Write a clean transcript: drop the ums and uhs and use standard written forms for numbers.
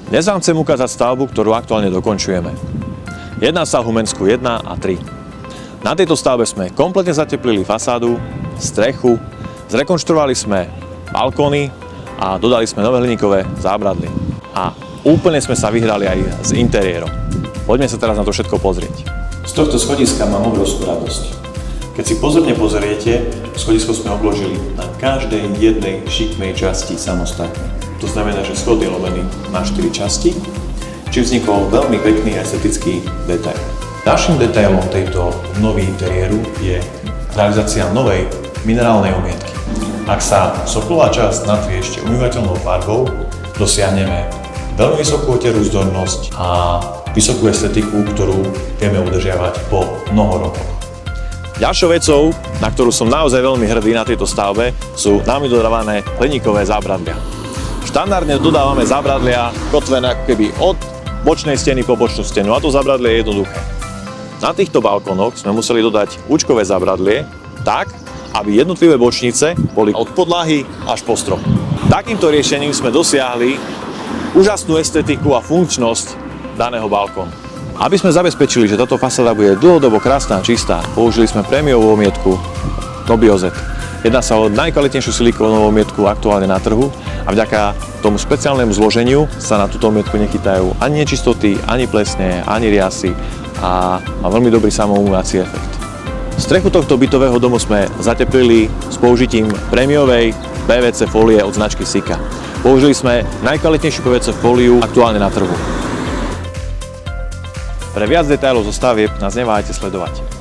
Dnes vám chcem ukázať stavbu, ktorú aktuálne dokončujeme. Jedná sa o Humensku 1 a 3. Na tejto stavbe sme kompletne zateplili fasádu, strechu, zrekonštruovali sme balkóny a dodali sme nové hliníkové zábradlie. A úplne sme sa vyhrali aj s interiérom. Poďme sa teraz na to všetko pozrieť. Z tohto schodiska mám obrovskú radosť. Keď si pozorne pozriete, schodisko sme obložili na každej jednej šikmej časti samostatne. To znamená, že schod je lomený na 4 časti, či vznikol veľmi pekný a estetický detail. Naším detailom tejto nový interiéru je realizácia novej minerálnej omietky. Ak sa sokolová časť natrie ešte umývateľnou farbou, dosiahneme veľmi vysokú otieruzdornosť a vysokú estetiku, ktorú vieme udržiavať po mnoho rokoch. Ďalšou vecou, na ktorú som naozaj veľmi hrdý na tejto stavbe, sú nami dodávané hliníkové zábradlia. Štandardne dodávame zábradlia kotvené ako keby od bočnej steny po bočnú stenu a to zábradlie je jednoduché. Na týchto balkónoch sme museli dodať účkové zábradlie tak, aby jednotlivé bočnice boli od podlahy až po strop. Takýmto riešením sme dosiahli úžasnú estetiku a funkčnosť daného balkónu. Aby sme zabezpečili, že táto fasáda bude dlhodobo krásna a čistá, použili sme prémiovú omietku Nobiozet. Jedná sa o najkvalitnejšiu silikónovú omietku aktuálne na trhu a vďaka tomu špeciálnemu zloženiu sa na túto omietku nechytajú ani nečistoty, ani plesne, ani riasy a má veľmi dobrý samoumývací efekt. Strechu tohto bytového domu sme zateplili s použitím prémiovej PVC fólie od značky Sika. Použili sme najkvalitnejšiu PVC fóliu aktuálne na trhu. Pre viac detailov zo stavieb nás neváhajte sledovať.